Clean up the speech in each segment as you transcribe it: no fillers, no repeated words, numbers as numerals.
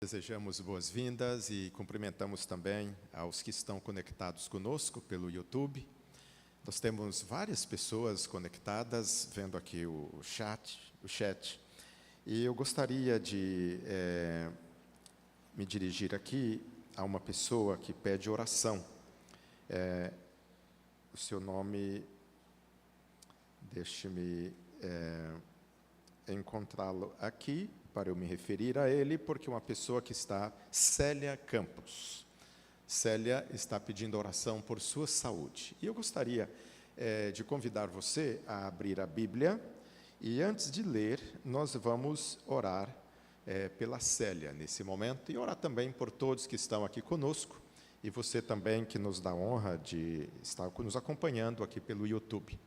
Desejamos boas-vindas e cumprimentamos também aos que estão conectados conosco pelo YouTube. Nós temos várias pessoas conectadas, vendo aqui o chat. E eu gostaria de me dirigir aqui a uma pessoa que pede oração. O seu nome, deixe-me encontrá-lo aqui, para eu me referir a ele, porque uma pessoa que está, Célia Campos. Célia está pedindo oração por sua saúde. E eu gostaria de convidar você a abrir a Bíblia, e antes de ler, nós vamos orar pela Célia nesse momento, e orar também por todos que estão aqui conosco, e você também que nos dá a honra de estar nos acompanhando aqui pelo YouTube.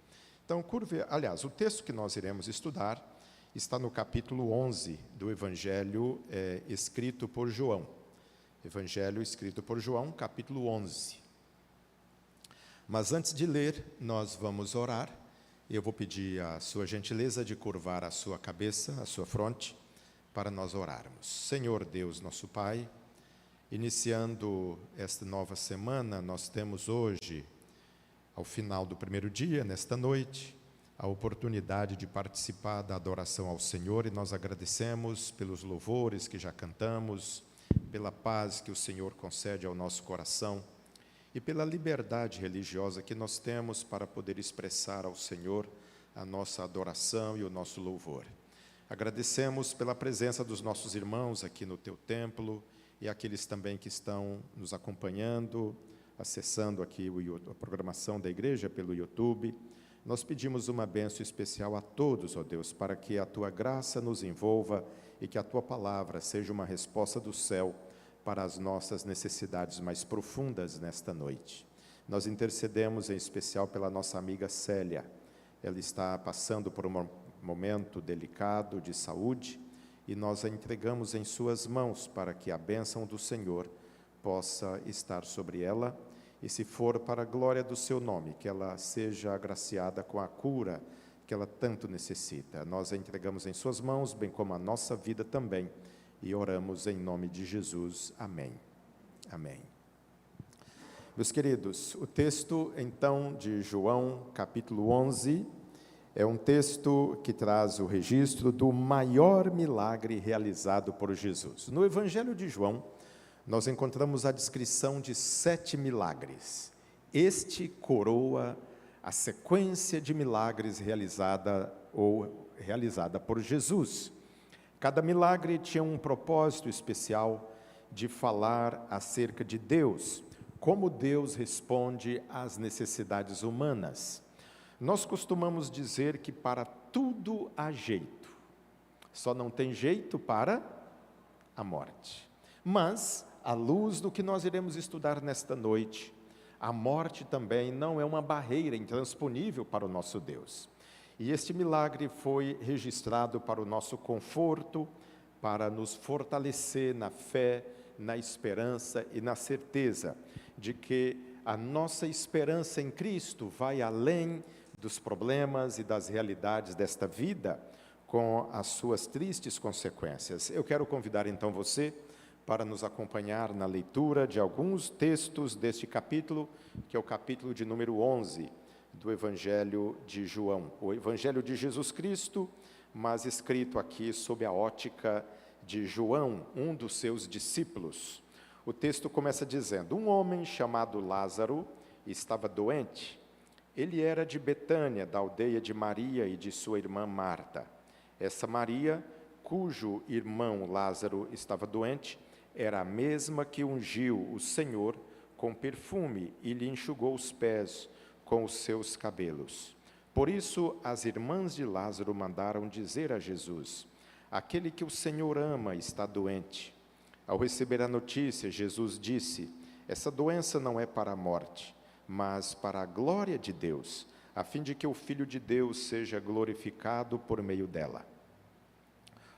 Então, o texto que nós iremos estudar está no capítulo 11 do Evangelho escrito por João. Evangelho escrito por João, capítulo 11. Mas antes de ler, nós vamos orar. Eu vou pedir a sua gentileza de curvar a sua cabeça, a sua fronte, para nós orarmos. Senhor Deus, nosso Pai, iniciando esta nova semana, nós temos hoje, ao final do primeiro dia, nesta noite, a oportunidade de participar da adoração ao Senhor, e nós agradecemos pelos louvores que já cantamos, pela paz que o Senhor concede ao nosso coração e pela liberdade religiosa que nós temos para poder expressar ao Senhor a nossa adoração e o nosso louvor. Agradecemos pela presença dos nossos irmãos aqui no Teu templo e aqueles também que estão nos acompanhando, acessando aqui a programação da igreja pelo YouTube. Nós pedimos uma bênção especial a todos, ó Deus, para que a Tua graça nos envolva e que a Tua palavra seja uma resposta do céu para as nossas necessidades mais profundas nesta noite. Nós intercedemos em especial pela nossa amiga Célia. Ela está passando por um momento delicado de saúde e nós a entregamos em Suas mãos para que a bênção do Senhor possa estar sobre ela. E se for para a glória do Seu nome, que ela seja agraciada com a cura que ela tanto necessita. Nós a entregamos em Suas mãos, bem como a nossa vida também, e oramos em nome de Jesus. Amém. Amém. Meus queridos, o texto, então, de João, capítulo 11, é um texto que traz o registro do maior milagre realizado por Jesus. No Evangelho de João, nós encontramos a descrição de 7 milagres. Este coroa a sequência de milagres realizada por Jesus. Cada milagre tinha um propósito especial de falar acerca de Deus, como Deus responde às necessidades humanas. Nós costumamos dizer que para tudo há jeito, só não tem jeito para a morte. Mas, à luz do que nós iremos estudar nesta noite, a morte também não é uma barreira intransponível para o nosso Deus. E este milagre foi registrado para o nosso conforto, para nos fortalecer na fé, na esperança e na certeza de que a nossa esperança em Cristo vai além dos problemas e das realidades desta vida, com as suas tristes consequências. Eu quero convidar então você para nos acompanhar na leitura de alguns textos deste capítulo, que é o capítulo de número 11 do Evangelho de João. O Evangelho de Jesus Cristo, mas escrito aqui sob a ótica de João, um dos seus discípulos. O texto começa dizendo: um homem chamado Lázaro estava doente. Ele era de Betânia, da aldeia de Maria e de sua irmã Marta. Essa Maria, cujo irmão Lázaro estava doente, era a mesma que ungiu o Senhor com perfume e lhe enxugou os pés com os seus cabelos. Por isso, as irmãs de Lázaro mandaram dizer a Jesus: aquele que o Senhor ama está doente. Ao receber a notícia, Jesus disse: essa doença não é para a morte, mas para a glória de Deus, a fim de que o Filho de Deus seja glorificado por meio dela.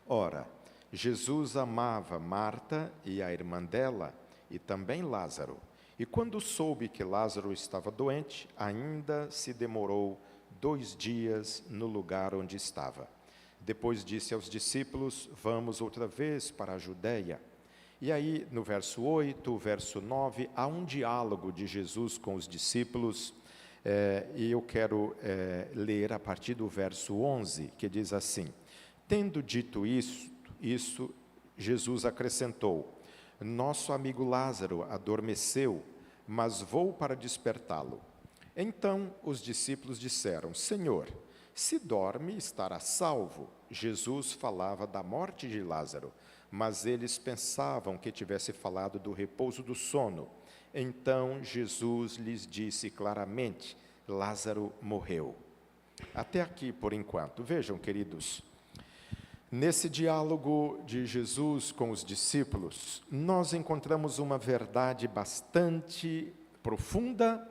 Ora, Jesus amava Marta e a irmã dela, e também Lázaro. E quando soube que Lázaro estava doente, ainda se demorou 2 dias no lugar onde estava. Depois disse aos discípulos: vamos outra vez para a Judeia. E aí, no verso 8, verso 9, há um diálogo de Jesus com os discípulos, e eu quero ler a partir do verso 11, que diz assim: Tendo dito isso, Jesus acrescentou: Nosso amigo Lázaro adormeceu, mas vou para despertá-lo. Então os discípulos disseram: Senhor, se dorme, estará salvo. Jesus falava da morte de Lázaro, mas eles pensavam que tivesse falado do repouso do sono. Então Jesus lhes disse claramente: Lázaro morreu. Até aqui por enquanto. Vejam, queridos, nesse diálogo de Jesus com os discípulos, nós encontramos uma verdade bastante profunda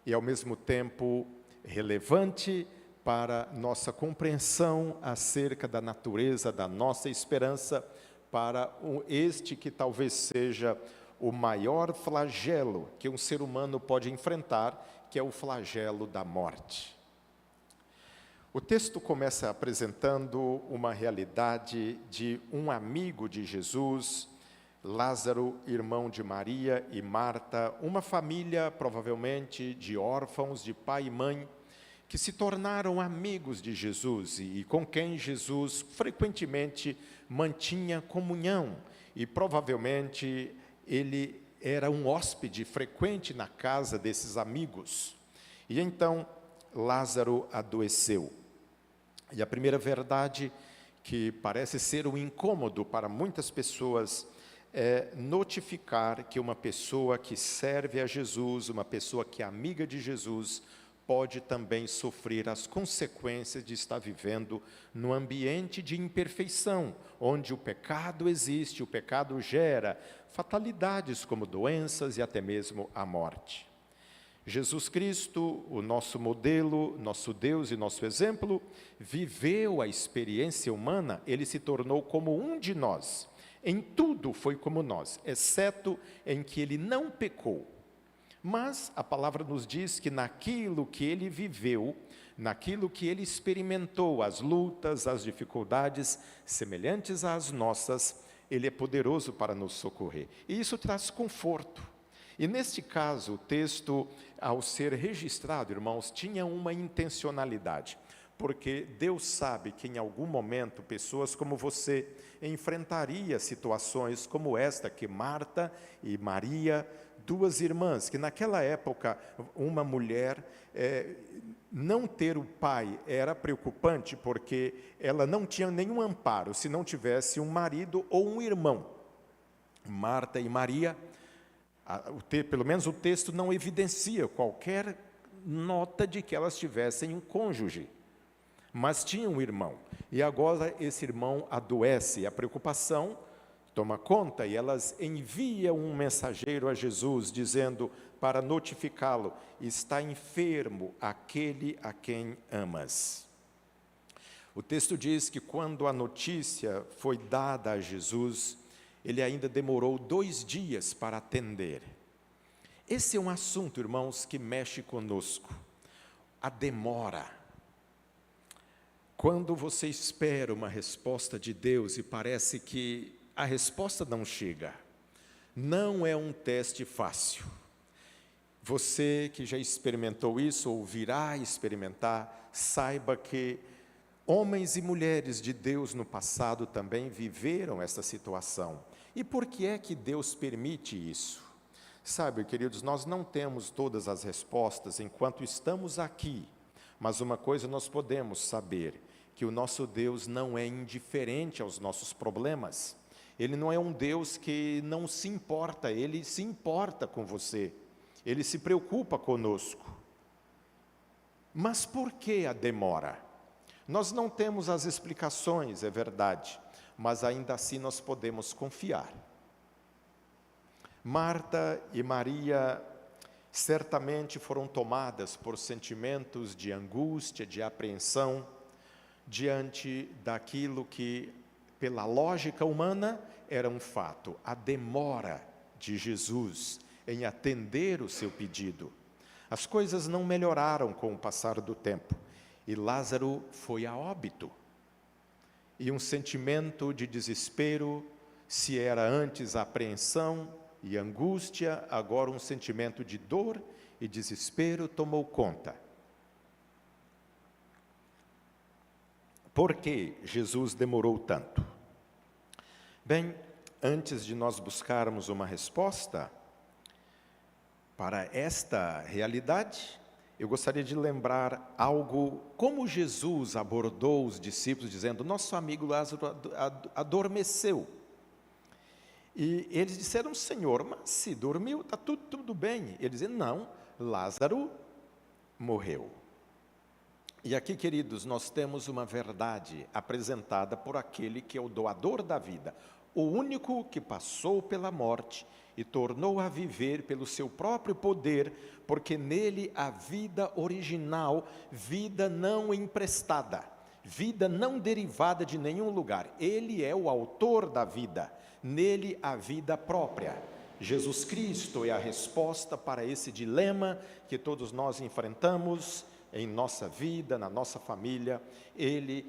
e, ao mesmo tempo, relevante para nossa compreensão acerca da natureza da nossa esperança, para este que talvez seja o maior flagelo que um ser humano pode enfrentar, que é o flagelo da morte. O texto começa apresentando uma realidade de um amigo de Jesus, Lázaro, irmão de Maria e Marta, uma família provavelmente de órfãos, de pai e mãe, que se tornaram amigos de Jesus e com quem Jesus frequentemente mantinha comunhão, e provavelmente ele era um hóspede frequente na casa desses amigos. E então Lázaro adoeceu. E a primeira verdade que parece ser um incômodo para muitas pessoas é notificar que uma pessoa que serve a Jesus, uma pessoa que é amiga de Jesus, pode também sofrer as consequências de estar vivendo num ambiente de imperfeição, onde o pecado existe, o pecado gera fatalidades como doenças e até mesmo a morte. Jesus Cristo, o nosso modelo, nosso Deus e nosso exemplo, viveu a experiência humana, ele se tornou como um de nós. Em tudo foi como nós, exceto em que ele não pecou. Mas a palavra nos diz que naquilo que ele viveu, naquilo que ele experimentou, as lutas, as dificuldades semelhantes às nossas, ele é poderoso para nos socorrer. E isso traz conforto. E neste caso, o texto, ao ser registrado, irmãos, tinha uma intencionalidade, porque Deus sabe que em algum momento pessoas como você enfrentaria situações como esta, que Marta e Maria, duas irmãs, que naquela época uma mulher não ter o pai era preocupante, porque ela não tinha nenhum amparo se não tivesse um marido ou um irmão. Marta e Maria, pelo menos o texto não evidencia qualquer nota de que elas tivessem um cônjuge, mas tinham um irmão. E agora esse irmão adoece, a preocupação toma conta, e elas enviam um mensageiro a Jesus, dizendo para notificá-lo: está enfermo aquele a quem amas. O texto diz que quando a notícia foi dada a Jesus, ele ainda demorou 2 dias para atender. Esse é um assunto, irmãos, que mexe conosco. A demora. Quando você espera uma resposta de Deus e parece que a resposta não chega, não é um teste fácil. Você que já experimentou isso ou virá experimentar, saiba que homens e mulheres de Deus no passado também viveram essa situação. E por que é que Deus permite isso? Sabe, queridos, nós não temos todas as respostas enquanto estamos aqui, mas uma coisa nós podemos saber, que o nosso Deus não é indiferente aos nossos problemas. Ele não é um Deus que não se importa, Ele se importa com você, Ele se preocupa conosco. Mas por que a demora? Nós não temos as explicações, é verdade, mas ainda assim nós podemos confiar. Marta e Maria certamente foram tomadas por sentimentos de angústia, de apreensão, diante daquilo que, pela lógica humana, era um fato: a demora de Jesus em atender o seu pedido. As coisas não melhoraram com o passar do tempo, e Lázaro foi a óbito. E um sentimento de desespero Se era antes apreensão e angústia, agora um sentimento de dor e desespero tomou conta. Por que Jesus demorou tanto? Bem, antes de nós buscarmos uma resposta para esta realidade, eu gostaria de lembrar algo, como Jesus abordou os discípulos, dizendo: nosso amigo Lázaro adormeceu. E eles disseram: Senhor, mas se dormiu, está tudo bem. Ele dizia: não, Lázaro morreu. E aqui, queridos, nós temos uma verdade apresentada por aquele que é o doador da vida, o único que passou pela morte e tornou a viver pelo seu próprio poder, porque nele a vida original, vida não emprestada, vida não derivada de nenhum lugar. Ele é o autor da vida, nele a vida própria. Jesus Cristo é a resposta para esse dilema que todos nós enfrentamos em nossa vida, na nossa família. Ele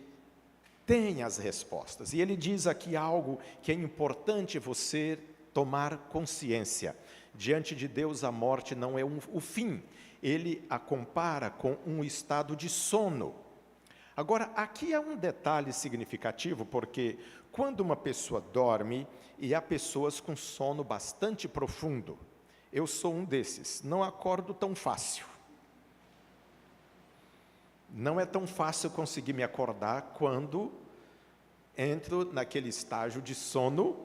tem as respostas. E ele diz aqui algo que é importante você tomar consciência. Diante de Deus, a morte não é o fim. Ele a compara com um estado de sono. Agora, aqui há um detalhe significativo, porque quando uma pessoa dorme, e há pessoas com sono bastante profundo, eu sou um desses, não acordo tão fácil. Não é tão fácil conseguir me acordar quando entro naquele estágio de sono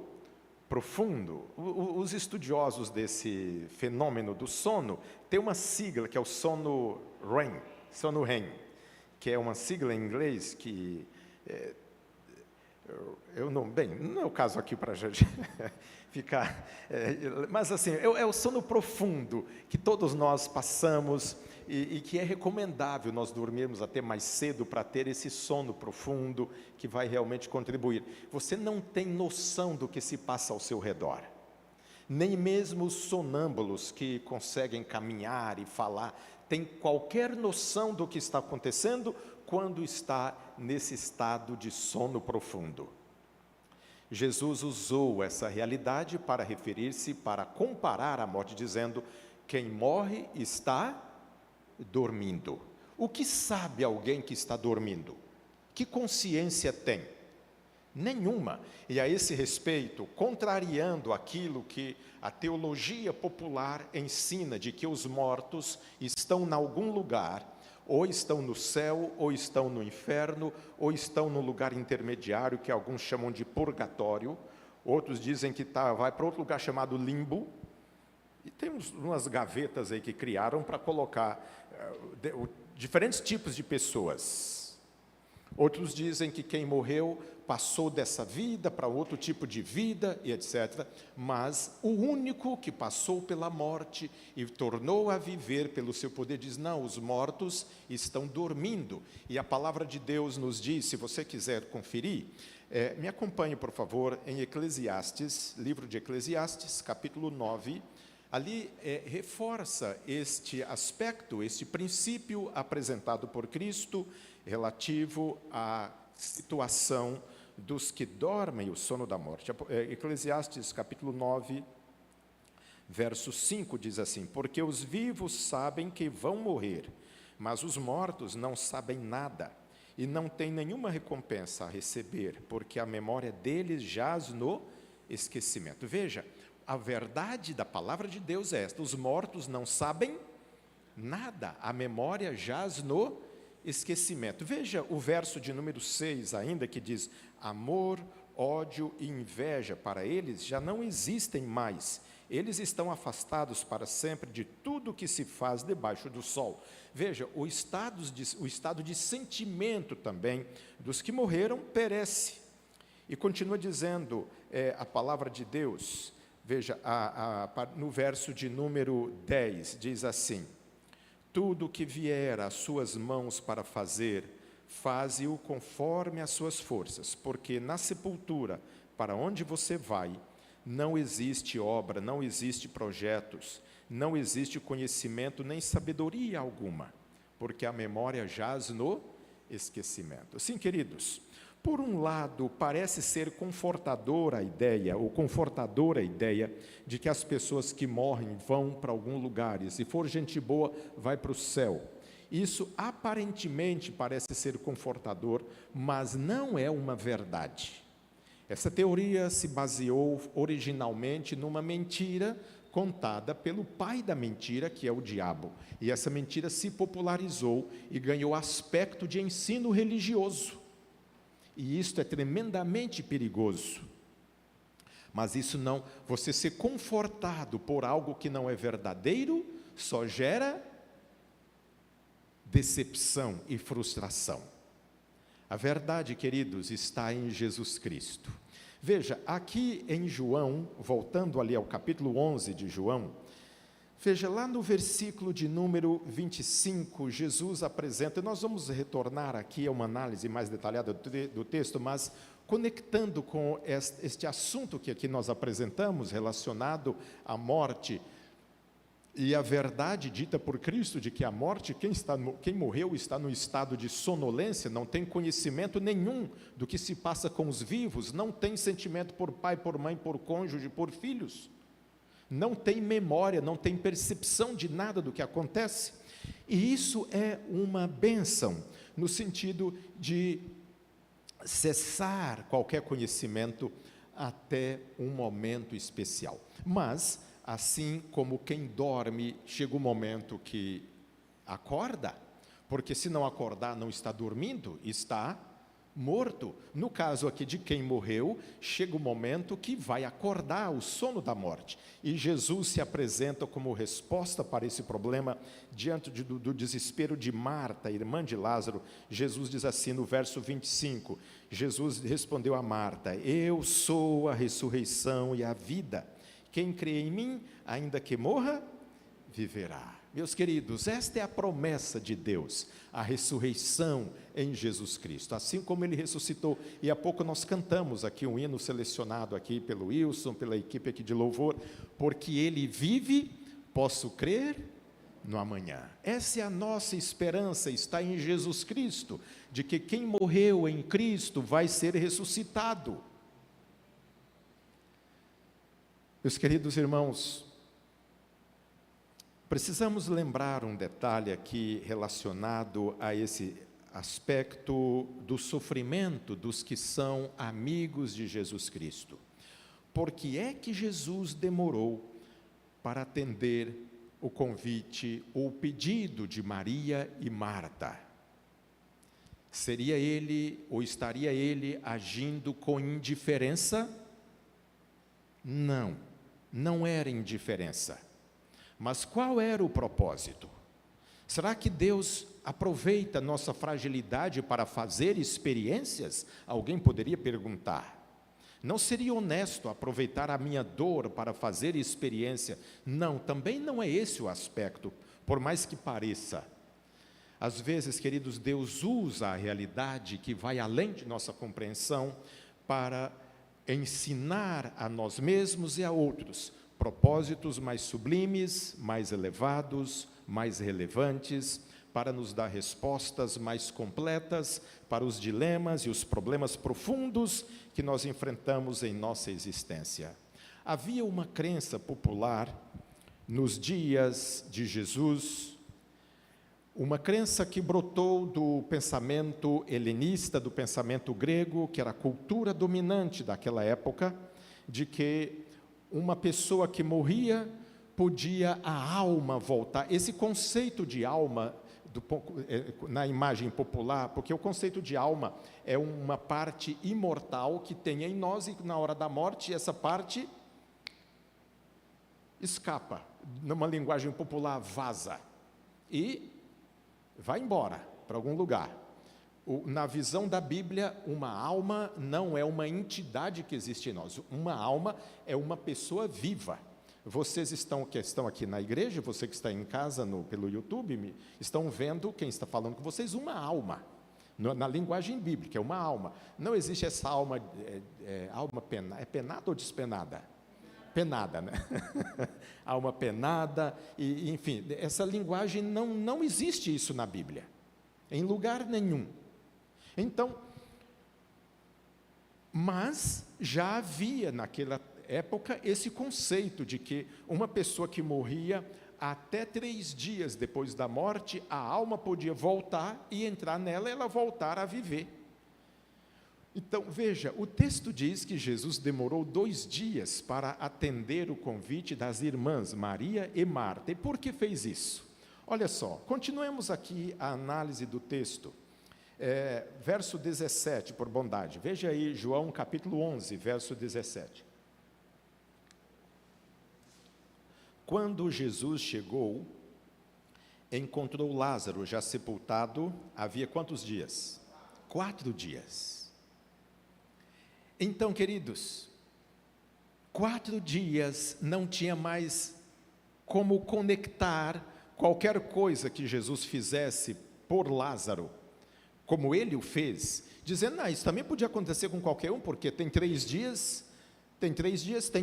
profundo. Os estudiosos desse fenômeno do sono têm uma sigla que é o sono REM, que é uma sigla em inglês que não é o caso aqui para a gente ficar, mas assim, é o sono profundo que todos nós passamos e que é recomendável nós dormirmos até mais cedo para ter esse sono profundo que vai realmente contribuir. Você não tem noção do que se passa ao seu redor. Nem mesmo os sonâmbulos que conseguem caminhar e falar têm qualquer noção do que está acontecendo quando está nesse estado de sono profundo. Jesus usou essa realidade para referir-se, para comparar a morte, dizendo: quem morre está dormindo. O que sabe alguém que está dormindo? Que consciência tem? Nenhuma. E a esse respeito, contrariando aquilo que a teologia popular ensina, de que os mortos estão em algum lugar, ou estão no céu, ou estão no inferno, ou estão no lugar intermediário, que alguns chamam de purgatório, outros dizem que vai para outro lugar chamado limbo, e tem umas gavetas aí que criaram para colocar diferentes tipos de pessoas. Outros dizem que quem morreu passou dessa vida para outro tipo de vida e etc. Mas o único que passou pela morte e tornou a viver pelo seu poder diz: não, os mortos estão dormindo. E a palavra de Deus nos diz, se você quiser conferir, me acompanhe, por favor, em Eclesiastes, livro de Eclesiastes, capítulo 9, ali reforça este aspecto, este princípio apresentado por Cristo, relativo à situação dos que dormem o sono da morte. Eclesiastes capítulo 9, verso 5 diz assim: porque os vivos sabem que vão morrer, mas os mortos não sabem nada, e não têm nenhuma recompensa a receber, porque a memória deles jaz no esquecimento. Veja, a verdade da palavra de Deus é esta: os mortos não sabem nada, a memória jaz no esquecimento. Veja o verso de número 6 ainda, que diz: amor, ódio e inveja para eles já não existem mais, eles estão afastados para sempre de tudo que se faz debaixo do sol. Veja, o estado de sentimento também dos que morreram perece. E continua dizendo a palavra de Deus, veja, no verso de número 10, diz assim: tudo que vier às suas mãos para fazer, faze-o conforme as suas forças, porque na sepultura, para onde você vai, não existe obra, não existe projetos, não existe conhecimento nem sabedoria alguma, porque a memória jaz no esquecimento. Sim, queridos, Por um lado, parece ser confortadora a ideia, ou confortadora a ideia, de que as pessoas que morrem vão para algum lugar, e se for gente boa, vai para o céu. Isso aparentemente parece ser confortador, mas não é uma verdade. Essa teoria se baseou originalmente numa mentira contada pelo pai da mentira, que é o diabo. E essa mentira se popularizou e ganhou aspecto de ensino religioso. E isto é tremendamente perigoso. Mas isso não, você ser confortado por algo que não é verdadeiro, só gera decepção e frustração. A verdade, queridos, está em Jesus Cristo. Veja, aqui em João, voltando ali ao capítulo 11 de João, veja lá no versículo de número 25, Jesus apresenta, e nós vamos retornar aqui a uma análise mais detalhada do texto, mas conectando com este assunto que aqui nós apresentamos, relacionado à morte, e a verdade dita por Cristo de que a morte, quem morreu está no estado de sonolência, não tem conhecimento nenhum do que se passa com os vivos, não tem sentimento por pai, por mãe, por cônjuge, por filhos, não tem memória, não tem percepção de nada do que acontece. E isso é uma bênção, no sentido de cessar qualquer conhecimento até um momento especial. Mas assim como quem dorme, chega um momento que acorda, porque se não acordar não está dormindo, está morto. No caso aqui de quem morreu, chega o momento que vai acordar, o sono da morte. E Jesus se apresenta como resposta para esse problema, diante do desespero de Marta, irmã de Lázaro. Jesus diz assim no verso 25, Jesus respondeu a Marta: eu sou a ressurreição e a vida. Quem crê em mim, ainda que morra, viverá. Meus queridos, esta é a promessa de Deus, a ressurreição em Jesus Cristo. Assim como Ele ressuscitou, e há pouco nós cantamos aqui um hino selecionado aqui pelo Wilson, pela equipe aqui de louvor, porque Ele vive, posso crer no amanhã. Essa é a nossa esperança, está em Jesus Cristo, de que quem morreu em Cristo vai ser ressuscitado. Meus queridos irmãos, precisamos lembrar um detalhe aqui relacionado a esse aspecto do sofrimento dos que são amigos de Jesus Cristo. Por que é que Jesus demorou para atender o convite ou o pedido de Maria e Marta? Seria ele ou estaria ele agindo com indiferença? Não. Não era indiferença, mas qual era o propósito? Será que Deus aproveita nossa fragilidade para fazer experiências? Alguém poderia perguntar. Não seria honesto aproveitar a minha dor para fazer experiência? Não, também não é esse o aspecto, por mais que pareça. Às vezes, queridos, Deus usa a realidade que vai além de nossa compreensão para ensinar a nós mesmos e a outros propósitos mais sublimes, mais elevados, mais relevantes, para nos dar respostas mais completas para os dilemas e os problemas profundos que nós enfrentamos em nossa existência. Havia uma crença popular nos dias de Jesus, uma crença que brotou do pensamento helenista, do pensamento grego, que era a cultura dominante daquela época, de que uma pessoa que morria, podia a alma voltar. Esse conceito de alma, na imagem popular, porque o conceito de alma é uma parte imortal que tem em nós, e na hora da morte, essa parte escapa, numa linguagem popular, vaza, e vai embora para algum lugar. Na visão da Bíblia, uma alma não é uma entidade que existe em nós. Uma alma é uma pessoa viva. Vocês que estão aqui na igreja, você que está em casa pelo YouTube, estão vendo quem está falando com vocês, uma alma. Na linguagem bíblica, é uma alma. Não existe essa alma, alma penada, é penada ou despenada? Penada, né? Alma penada, e, enfim, essa linguagem não existe isso na Bíblia, em lugar nenhum. Então, Mas já havia naquela época esse conceito de que uma pessoa que morria até 3 dias depois da morte, a alma podia voltar e entrar nela e ela voltar a viver. Então, veja, o texto diz que Jesus demorou 2 dias para atender o convite das irmãs Maria e Marta. E por que fez isso? Olha só, continuemos aqui a análise do texto. Verso 17, por bondade. Veja aí, João capítulo 11, verso 17. Quando Jesus chegou, encontrou Lázaro já sepultado, havia quantos dias? 4 dias. Então, queridos, 4 dias não tinha mais como conectar qualquer coisa que Jesus fizesse por Lázaro, como ele o fez, dizendo, isso também podia acontecer com qualquer um, porque tem 3 dias, tem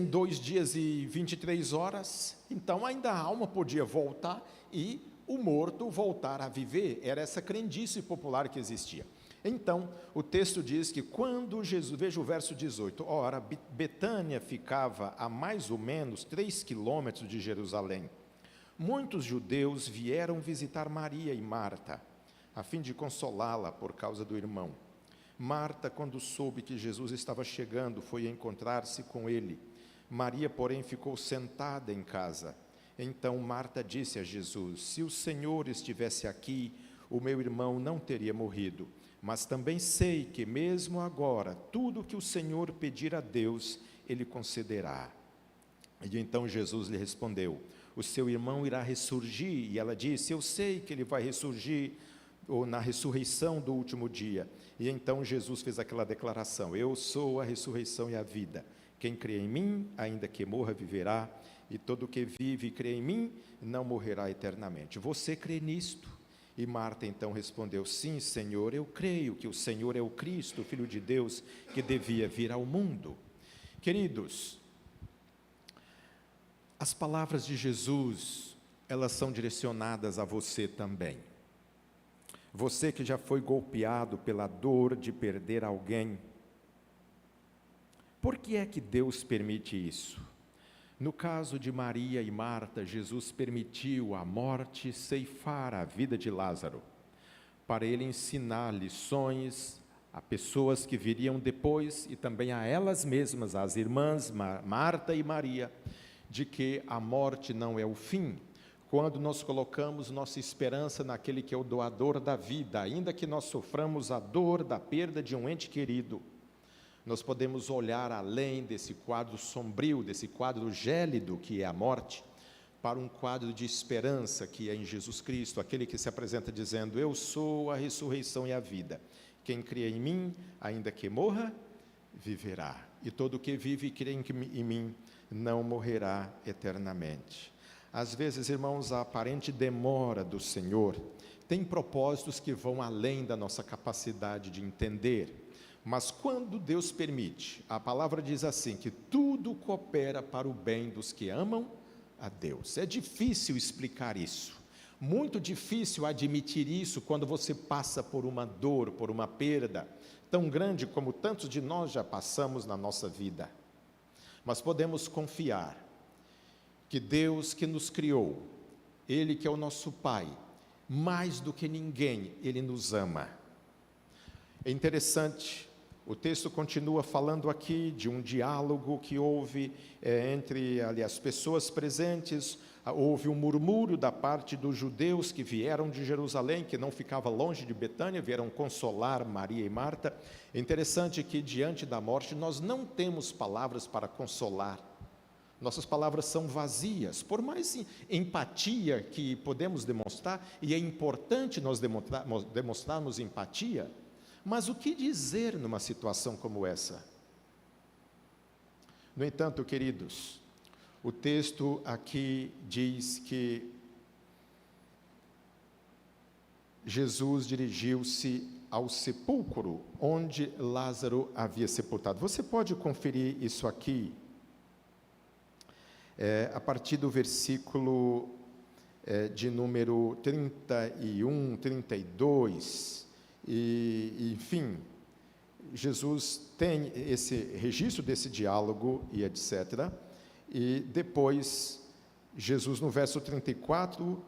2 dias e 23 horas, então ainda a alma podia voltar e o morto voltar a viver. Era essa crendice popular que existia. Então, o texto diz que quando Jesus, veja o verso 18, ora, Betânia ficava a mais ou menos 3 quilômetros de Jerusalém. Muitos judeus vieram visitar Maria e Marta, a fim de consolá-la por causa do irmão. Marta, quando soube que Jesus estava chegando, foi encontrar-se com ele. Maria, porém, ficou sentada em casa. Então Marta disse a Jesus, se o Senhor estivesse aqui, o meu irmão não teria morrido. Mas também sei que mesmo agora, tudo que o Senhor pedir a Deus, Ele concederá. E então Jesus lhe respondeu, o seu irmão irá ressurgir. E ela disse, eu sei que ele vai ressurgir, ou na ressurreição do último dia. E então Jesus fez aquela declaração, eu sou a ressurreição e a vida. Quem crê em mim, ainda que morra, viverá. E todo que vive e crê em mim, não morrerá eternamente. Você crê nisto? E Marta então respondeu, sim, Senhor, eu creio que o Senhor é o Cristo, o Filho de Deus, que devia vir ao mundo. Queridos, as palavras de Jesus, elas são direcionadas a você também. Você que já foi golpeado pela dor de perder alguém. Por que é que Deus permite isso? No caso de Maria e Marta, Jesus permitiu a morte ceifar a vida de Lázaro, para ele ensinar lições a pessoas que viriam depois e também a elas mesmas, às irmãs Marta e Maria, de que a morte não é o fim. Quando nós colocamos nossa esperança naquele que é o doador da vida, ainda que nós soframos a dor da perda de um ente querido, nós podemos olhar além desse quadro sombrio, desse quadro gélido que é a morte, para um quadro de esperança que é em Jesus Cristo, aquele que se apresenta dizendo, eu sou a ressurreição e a vida. Quem crê em mim, ainda que morra, viverá. E todo que vive e crê em mim, não morrerá eternamente. Às vezes, irmãos, a aparente demora do Senhor tem propósitos que vão além da nossa capacidade de entender. Mas quando Deus permite, a palavra diz assim, que tudo coopera para o bem dos que amam a Deus. É difícil explicar isso, muito difícil admitir isso quando você passa por uma dor, por uma perda, tão grande como tantos de nós já passamos na nossa vida. Mas podemos confiar que Deus que nos criou, Ele que é o nosso Pai, mais do que ninguém, Ele nos ama. É interessante, o texto continua falando aqui de um diálogo que houve entre as pessoas presentes, houve um murmúrio da parte dos judeus que vieram de Jerusalém, que não ficava longe de Betânia, vieram consolar Maria e Marta. É interessante que diante da morte nós não temos palavras para consolar, nossas palavras são vazias, por mais empatia que podemos demonstrar, e é importante nós demonstrarmos empatia, mas o que dizer numa situação como essa? No entanto, queridos, o texto aqui diz que Jesus dirigiu-se ao sepulcro onde Lázaro havia sepultado. Você pode conferir isso aqui, a partir do versículo de número 31, 32, enfim, Jesus tem esse registro desse diálogo e etc. E depois, Jesus no verso 34,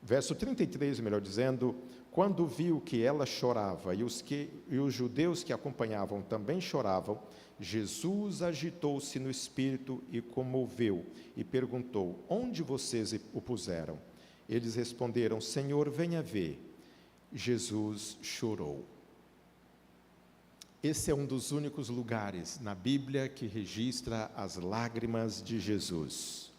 verso 33, melhor dizendo, quando viu que ela chorava e os judeus que acompanhavam também choravam, Jesus agitou-se no espírito e comoveu e perguntou: onde vocês o puseram? Eles responderam: Senhor, venha ver. Jesus chorou. Esse é um dos únicos lugares na Bíblia que registra as lágrimas de Jesus.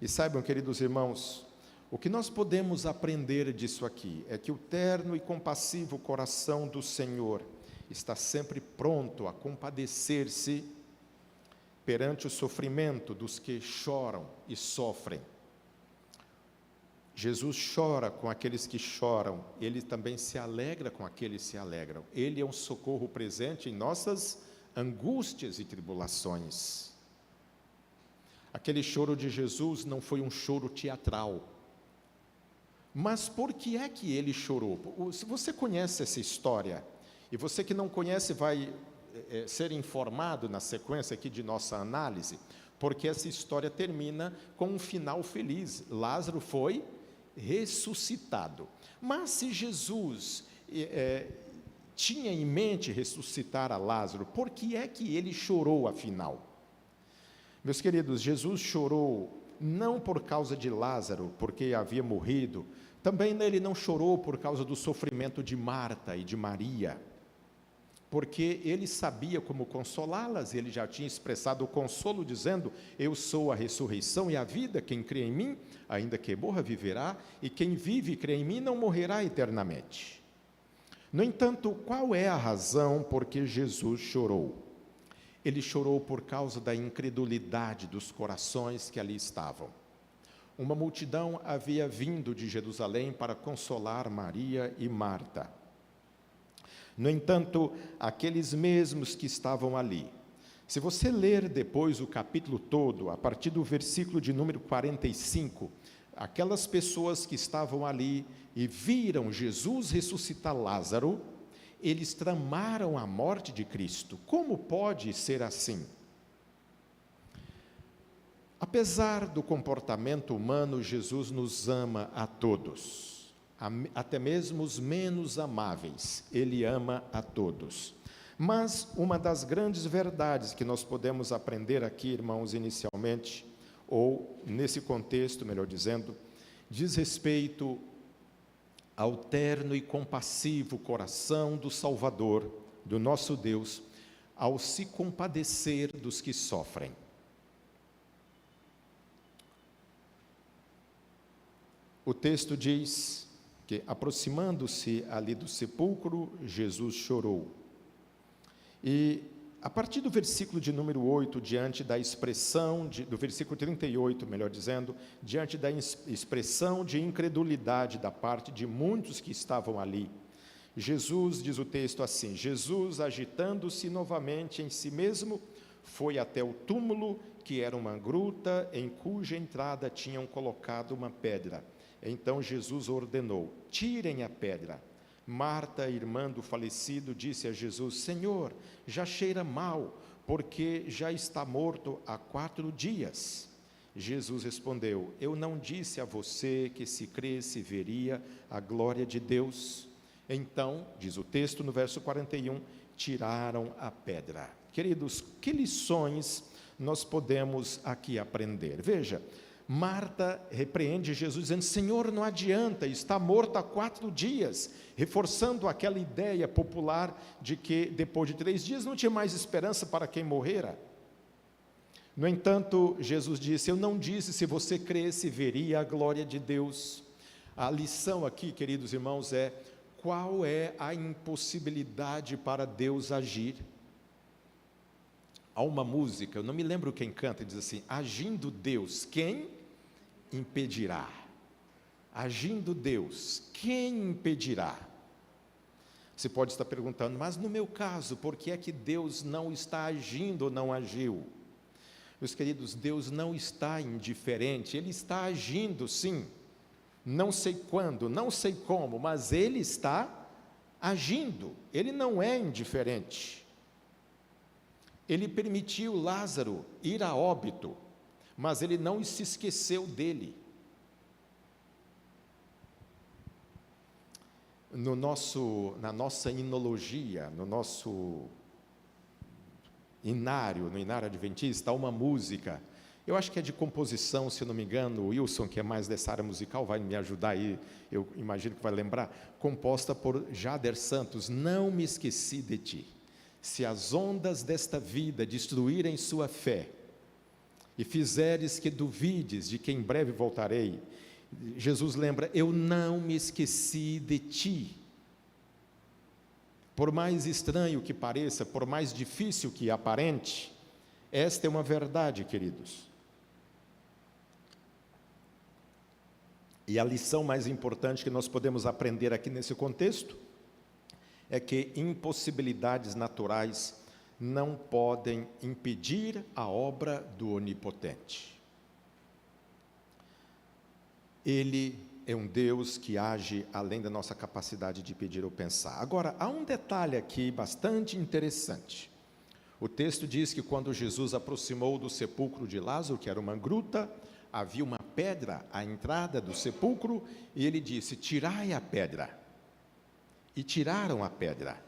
E saibam, queridos irmãos, o que nós podemos aprender disso aqui é que o terno e compassivo coração do Senhor está sempre pronto a compadecer-se perante o sofrimento dos que choram e sofrem. Jesus chora com aqueles que choram, ele também se alegra com aqueles que se alegram. Ele é um socorro presente em nossas angústias e tribulações. Aquele choro de Jesus não foi um choro teatral. Mas por que é que ele chorou? Se você conhece essa história, e você que não conhece vai ser informado na sequência aqui de nossa análise, porque essa história termina com um final feliz. Lázaro foi ressuscitado. Mas se Jesus tinha em mente ressuscitar a Lázaro, por que é que ele chorou afinal? Meus queridos, Jesus chorou não por causa de Lázaro, porque havia morrido, também ele não chorou por causa do sofrimento de Marta e de Maria, porque ele sabia como consolá-las, ele já tinha expressado o consolo dizendo: eu sou a ressurreição e a vida, quem crê em mim, ainda que morra, viverá, e quem vive e crê em mim não morrerá eternamente. No entanto, qual é a razão por que Jesus chorou? Ele chorou por causa da incredulidade dos corações que ali estavam. Uma multidão havia vindo de Jerusalém para consolar Maria e Marta. No entanto, aqueles mesmos que estavam ali, se você ler depois o capítulo todo, a partir do versículo de número 45, aquelas pessoas que estavam ali e viram Jesus ressuscitar Lázaro, eles tramaram a morte de Cristo. Como pode ser assim? Apesar do comportamento humano, Jesus nos ama a todos. Até mesmo os menos amáveis, ele ama a todos. Mas uma das grandes verdades que nós podemos aprender aqui, irmãos, inicialmente, ou nesse contexto, melhor dizendo, diz respeito ao terno e compassivo coração do Salvador, do nosso Deus, ao se compadecer dos que sofrem. O texto diz que, aproximando-se ali do sepulcro, Jesus chorou. E, a partir do versículo de número 8, diante da expressão, do versículo 38, melhor dizendo, diante da expressão de incredulidade da parte de muitos que estavam ali, Jesus, diz o texto assim, Jesus, agitando-se novamente em si mesmo, foi até o túmulo, que era uma gruta, em cuja entrada tinham colocado uma pedra. Então Jesus ordenou: tirem a pedra. Marta, irmã do falecido, disse a Jesus: Senhor, já cheira mal, porque já está morto há 4 dias. Jesus respondeu: eu não disse a você que se cresce veria a glória de Deus? Então, diz o texto no verso 41, tiraram a pedra. Queridos, que lições nós podemos aqui aprender? Veja, Marta repreende Jesus dizendo: Senhor, não adianta, está morto há 4 dias, reforçando aquela ideia popular de que depois de 3 dias não tinha mais esperança para quem morrera. No entanto, Jesus disse: eu não disse se você cresce veria a glória de Deus. A lição aqui, queridos irmãos, é: qual é a impossibilidade para Deus agir? Há uma música, eu não me lembro quem canta, diz assim: agindo Deus, quem impedirá? Agindo Deus, quem impedirá? Você pode estar perguntando: mas no meu caso, por que é que Deus não está agindo ou não agiu? Meus queridos, Deus não está indiferente, Ele está agindo sim, não sei quando, não sei como, mas Ele está agindo, ele não é indiferente. Ele permitiu Lázaro ir a óbito, mas ele não se esqueceu dele. Na nossa inologia, no nosso inário, no inário adventista, há uma música, eu acho que é de composição, se não me engano, o Wilson, que é mais dessa área musical, vai me ajudar aí, eu imagino que vai lembrar, composta por Jader Santos, não me esqueci de ti. Se as ondas desta vida destruírem sua fé, e fizeres que duvides de que em breve voltarei, Jesus lembra, eu não me esqueci de ti. Por mais estranho que pareça, por mais difícil que aparente, esta é uma verdade, queridos. E a lição mais importante que nós podemos aprender aqui nesse contexto é que impossibilidades naturais não podem impedir a obra do Onipotente. Ele é um Deus que age além da nossa capacidade de pedir ou pensar. Agora, há um detalhe aqui bastante interessante. O texto diz que quando Jesus aproximou do sepulcro de Lázaro, que era uma gruta, havia uma pedra à entrada do sepulcro, e ele disse, tirai a pedra. E tiraram a pedra.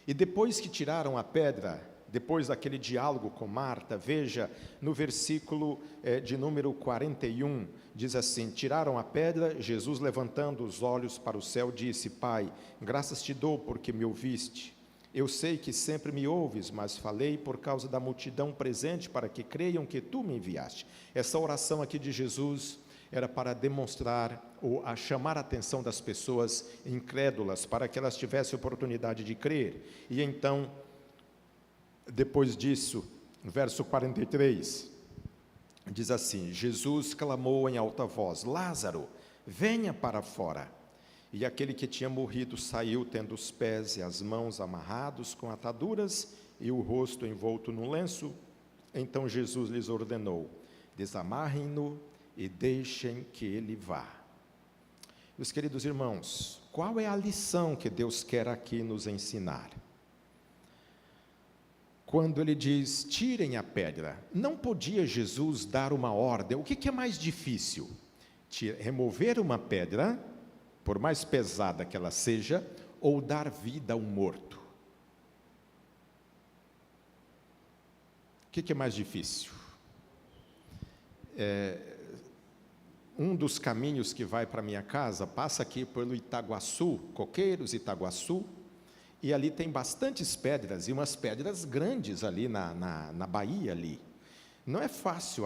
E depois que tiraram a pedra, depois daquele diálogo com Marta, veja, no versículo de número 41, diz assim, tiraram a pedra, Jesus levantando os olhos para o céu, disse, Pai, graças te dou porque me ouviste. Eu sei que sempre me ouves, mas falei por causa da multidão presente, para que creiam que tu me enviaste. Essa oração aqui de Jesus era para demonstrar ou a chamar a atenção das pessoas incrédulas, para que elas tivessem oportunidade de crer. E então, depois disso, verso 43, diz assim, Jesus clamou em alta voz, Lázaro, venha para fora. E aquele que tinha morrido saiu, tendo os pés e as mãos amarrados com ataduras e o rosto envolto num lenço. Então Jesus lhes ordenou, desamarrem-no e deixem que ele vá. Meus queridos irmãos, qual é a lição que Deus quer aqui nos ensinar? Quando ele diz, tirem a pedra, não podia Jesus dar uma ordem? O que é mais difícil? Remover uma pedra, por mais pesada que ela seja, ou dar vida a um morto? O que é mais difícil? Um dos caminhos que vai para a minha casa, passa aqui pelo Itaguaçu, Coqueiros, Itaguaçu, e ali tem bastantes pedras, e umas pedras grandes ali na Bahia ali. Não é fácil,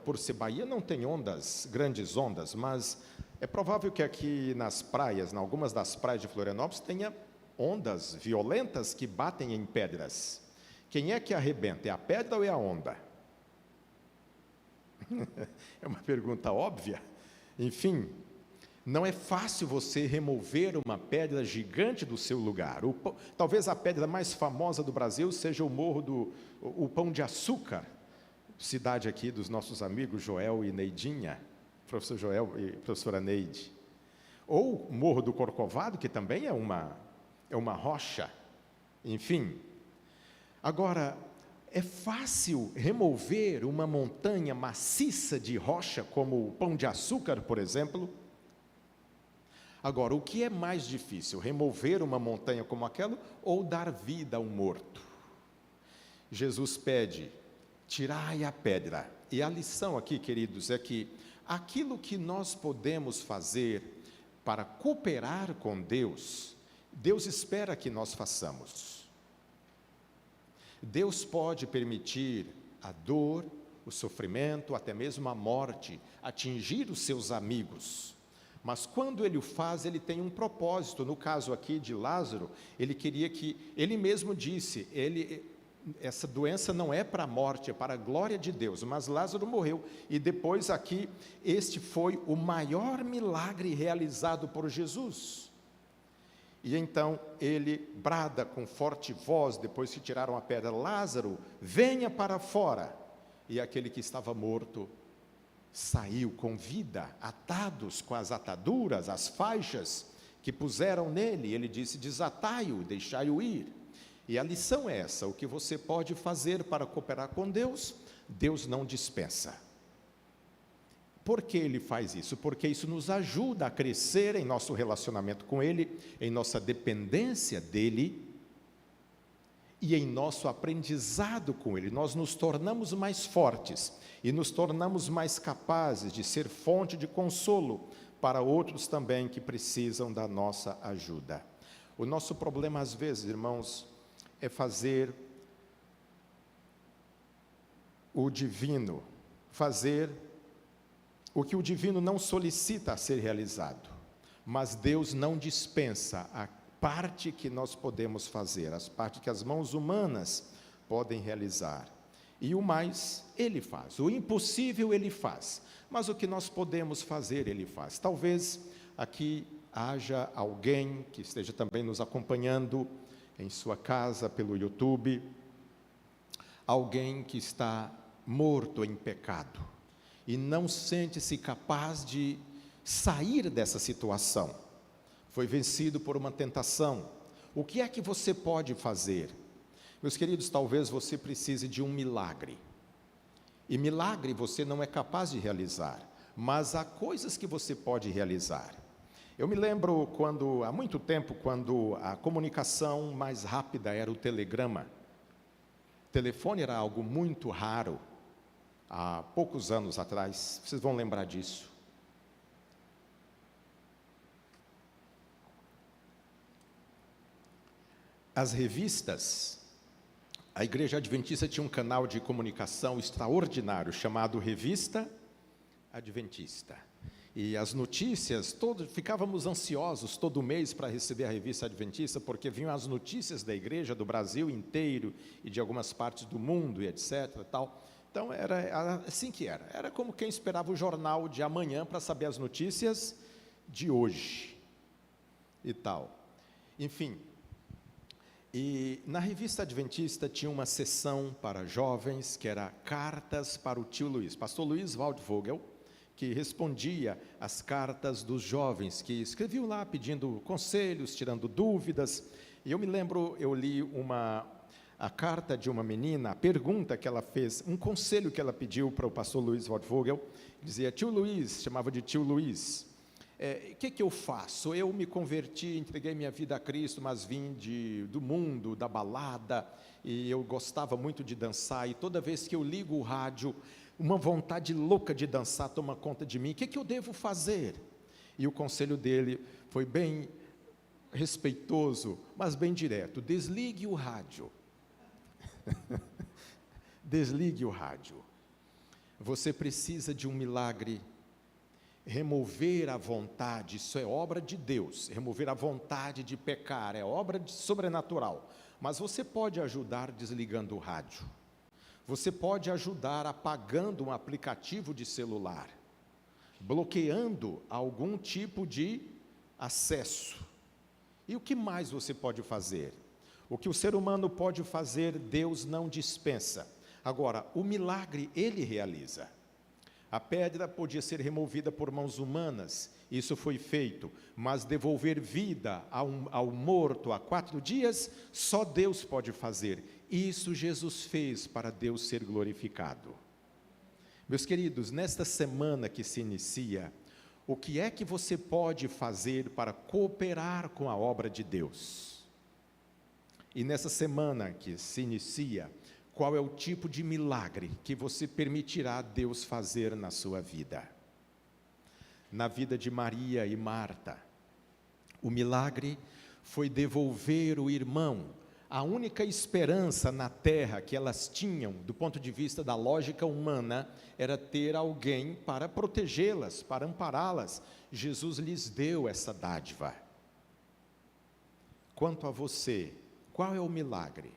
por ser Bahia não tem ondas, grandes ondas, mas é provável que aqui nas praias, em algumas das praias de Florianópolis, tenha ondas violentas que batem em pedras. Quem é que arrebenta, é a pedra ou é a onda? É uma pergunta óbvia. Enfim, não é fácil você remover uma pedra gigante do seu lugar. Talvez a pedra mais famosa do Brasil seja o Morro o Pão de Açúcar, cidade aqui dos nossos amigos Joel e Neidinha, professor Joel e professora Neide. Ou o Morro do Corcovado, que também é uma rocha. Enfim, agora, é fácil remover uma montanha maciça de rocha, como o Pão de Açúcar, por exemplo? Agora, o que é mais difícil, remover uma montanha como aquela ou dar vida a um morto? Jesus pede, tirai a pedra. E a lição aqui, queridos, é que aquilo que nós podemos fazer para cooperar com Deus, Deus espera que nós façamos. Deus pode permitir a dor, o sofrimento, até mesmo a morte, atingir os seus amigos. Mas quando Ele o faz, Ele tem um propósito. No caso aqui de Lázaro, Ele queria que, Ele mesmo disse, essa doença não é para a morte, é para a glória de Deus. Mas Lázaro morreu. E depois aqui, este foi o maior milagre realizado por Jesus. E então ele brada com forte voz, depois que tiraram a pedra, Lázaro, venha para fora. E aquele que estava morto saiu com vida, atados com as ataduras, as faixas, que puseram nele. Ele disse: desatai-o, deixai-o ir. E a lição é essa: o que você pode fazer para cooperar com Deus, Deus não dispensa. Por que Ele faz isso? Porque isso nos ajuda a crescer em nosso relacionamento com Ele, em nossa dependência dEle e em nosso aprendizado com Ele. Nós nos tornamos mais fortes e nos tornamos mais capazes de ser fonte de consolo para outros também que precisam da nossa ajuda. O nosso problema, às vezes, irmãos, é fazer o divino, fazer o que o divino não solicita a ser realizado, mas Deus não dispensa a parte que nós podemos fazer, as partes que as mãos humanas podem realizar. E o mais, Ele faz. O impossível, Ele faz. Mas o que nós podemos fazer, Ele faz. Talvez aqui haja alguém que esteja também nos acompanhando em sua casa, pelo YouTube, alguém que está morto em pecado e não sente-se capaz de sair dessa situação. Foi vencido por uma tentação. O que é que você pode fazer? Meus queridos, talvez você precise de um milagre. E milagre você não é capaz de realizar, mas há coisas que você pode realizar. Eu me lembro quando, há muito tempo, quando a comunicação mais rápida era o telegrama. O telefone era algo muito raro, há poucos anos atrás, vocês vão lembrar disso. As revistas, a Igreja Adventista tinha um canal de comunicação extraordinário, chamado Revista Adventista. E as notícias, ficávamos ansiosos todo mês para receber a Revista Adventista, porque vinham as notícias da igreja, do Brasil inteiro, e de algumas partes do mundo, e etc. Tal. Então, era assim que era. Era como quem esperava o jornal de amanhã para saber as notícias de hoje, e tal. Enfim, e na Revista Adventista tinha uma seção para jovens, que era Cartas para o Tio Luiz. Pastor Luiz Waldvogel, que respondia às cartas dos jovens, que escreviam lá pedindo conselhos, tirando dúvidas. E eu me lembro, eu li a carta de uma menina, a pergunta que ela fez, um conselho que ela pediu para o pastor Luiz Waldvogel. Dizia: tio Luiz, chamava de tio Luiz, o que eu faço? Eu me converti, entreguei minha vida a Cristo, mas vim do mundo, da balada, e eu gostava muito de dançar, e toda vez que eu ligo o rádio, uma vontade louca de dançar toma conta de mim. O que eu devo fazer? E o conselho dele foi bem respeitoso, mas bem direto: desligue o rádio. Desligue o rádio. Você precisa de um milagre. Remover a vontade, isso é obra de Deus. Remover a vontade de pecar é obra sobrenatural. Mas você pode ajudar desligando o rádio. Você pode ajudar apagando um aplicativo de celular, bloqueando algum tipo de acesso. E o que mais você pode fazer? O que o ser humano pode fazer, Deus não dispensa. Agora, o milagre Ele realiza. A pedra podia ser removida por mãos humanas, isso foi feito, mas devolver vida ao morto há 4 dias, só Deus pode fazer. Isso Jesus fez para Deus ser glorificado. Meus queridos, nesta semana que se inicia, o que é que você pode fazer para cooperar com a obra de Deus? E nessa semana que se inicia, qual é o tipo de milagre que você permitirá Deus fazer na sua vida? Na vida de Maria e Marta, o milagre foi devolver o irmão. A única esperança na terra que elas tinham, do ponto de vista da lógica humana, era ter alguém para protegê-las, para ampará-las. Jesus lhes deu essa dádiva. Quanto a você, qual é o milagre?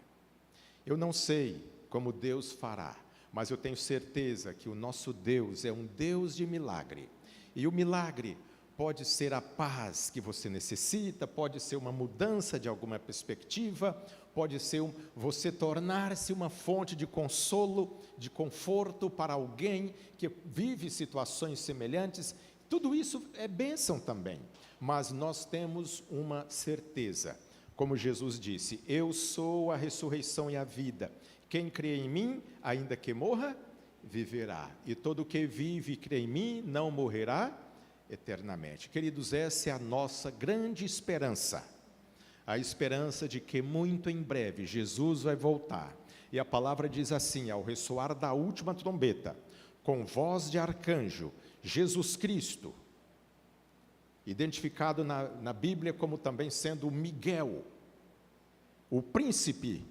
Eu não sei como Deus fará, mas eu tenho certeza que o nosso Deus é um Deus de milagre. E o milagre pode ser a paz que você necessita, pode ser uma mudança de alguma perspectiva, pode ser você tornar-se uma fonte de consolo, de conforto para alguém que vive situações semelhantes. Tudo isso é bênção também, mas nós temos uma certeza. Como Jesus disse, eu sou a ressurreição e a vida. Quem crê em mim, ainda que morra, viverá. E todo que vive e crê em mim, não morrerá eternamente. Queridos, essa é a nossa grande esperança. A esperança de que muito em breve Jesus vai voltar. E a palavra diz assim, ao ressoar da última trombeta, com voz de arcanjo, Jesus Cristo, identificado na Bíblia como também sendo Miguel, o príncipe,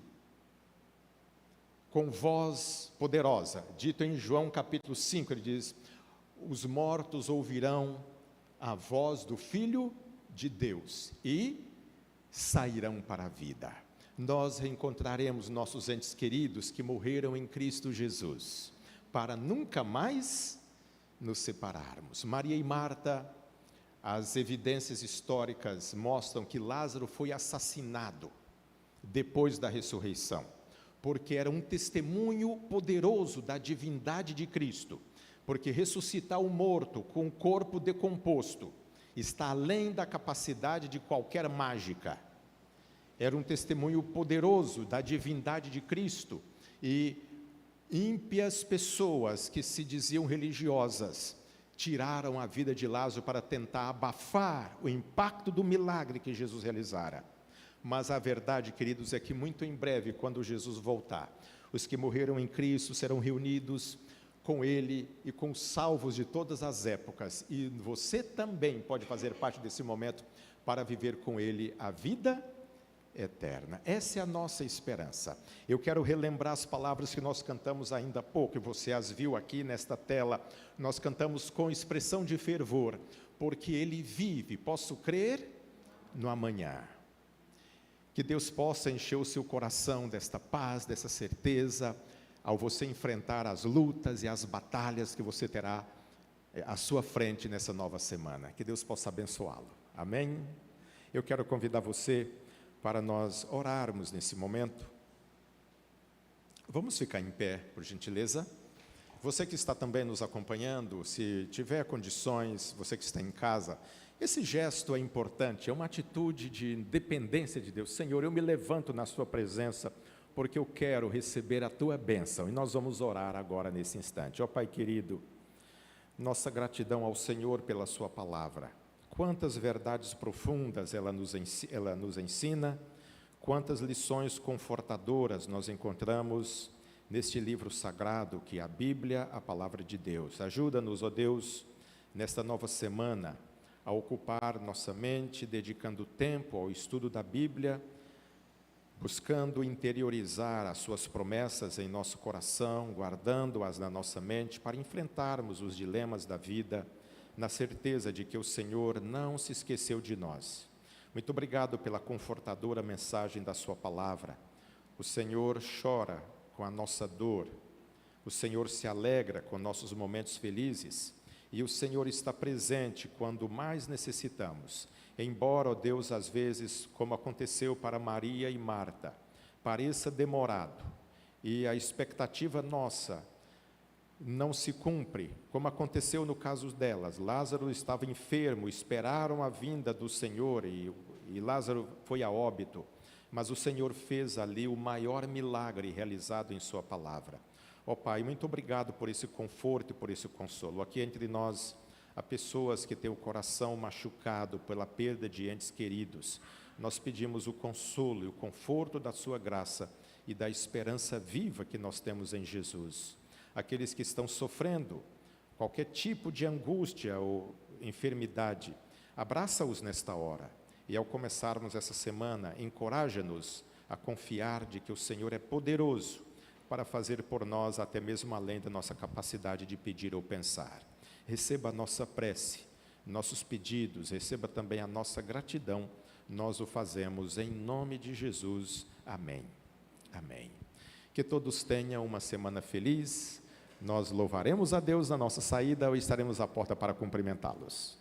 com voz poderosa, dito em João capítulo 5, ele diz, os mortos ouvirão a voz do Filho de Deus e sairão para a vida. Nós reencontraremos nossos entes queridos que morreram em Cristo Jesus, para nunca mais nos separarmos. Maria e Marta, as evidências históricas mostram que Lázaro foi assassinado depois da ressurreição, porque era um testemunho poderoso da divindade de Cristo, porque ressuscitar o morto com o corpo decomposto está além da capacidade de qualquer mágica. Era um testemunho poderoso da divindade de Cristo, e ímpias pessoas que se diziam religiosas tiraram a vida de Lázaro para tentar abafar o impacto do milagre que Jesus realizara. Mas a verdade, queridos, é que muito em breve, quando Jesus voltar, os que morreram em Cristo serão reunidos com Ele e com os salvos de todas as épocas, e você também pode fazer parte desse momento para viver com Ele a vida eterna. Essa é a nossa esperança. Eu quero relembrar as palavras que nós cantamos ainda há pouco, e você as viu aqui nesta tela. Nós cantamos com expressão de fervor, porque Ele vive, posso crer no amanhã. Que Deus possa encher o seu coração desta paz, dessa certeza, ao você enfrentar as lutas e as batalhas que você terá à sua frente nessa nova semana. Que Deus possa abençoá-lo. Amém? Eu quero convidar você para nós orarmos nesse momento. Vamos ficar em pé, por gentileza. Você que está também nos acompanhando, se tiver condições, você que está em casa, esse gesto é importante, é uma atitude de dependência de Deus. Senhor, eu me levanto na sua presença, porque eu quero receber a tua bênção, e nós vamos orar agora nesse instante. Ó Pai querido, nossa gratidão ao Senhor pela sua palavra. Quantas verdades profundas ela nos ensina, quantas lições confortadoras nós encontramos neste livro sagrado que é a Bíblia, a palavra de Deus. Ajuda-nos, ó Deus, nesta nova semana, a ocupar nossa mente, dedicando tempo ao estudo da Bíblia, buscando interiorizar as suas promessas em nosso coração, guardando-as na nossa mente, para enfrentarmos os dilemas da vida, na certeza de que o Senhor não se esqueceu de nós. Muito obrigado pela confortadora mensagem da sua palavra. O Senhor chora com a nossa dor, o Senhor se alegra com nossos momentos felizes, e o Senhor está presente quando mais necessitamos. Embora, ó Deus, às vezes, como aconteceu para Maria e Marta, pareça demorado, e a expectativa nossa não se cumpre, como aconteceu no caso delas. Lázaro estava enfermo, esperaram a vinda do Senhor, e Lázaro foi a óbito, mas o Senhor fez ali o maior milagre realizado em sua palavra. Ó Pai, muito obrigado por esse conforto e por esse consolo. Aqui entre nós, há pessoas que têm o coração machucado pela perda de entes queridos. Nós pedimos o consolo e o conforto da sua graça e da esperança viva que nós temos em Jesus. Aqueles que estão sofrendo qualquer tipo de angústia ou enfermidade, abraça-os nesta hora. E ao começarmos essa semana, encoraja-nos a confiar de que o Senhor é poderoso para fazer por nós até mesmo além da nossa capacidade de pedir ou pensar. Receba a nossa prece, nossos pedidos, receba também a nossa gratidão. Nós o fazemos em nome de Jesus. Amém. Amém. Que todos tenham uma semana feliz. Nós louvaremos a Deus na nossa saída ou estaremos à porta para cumprimentá-los.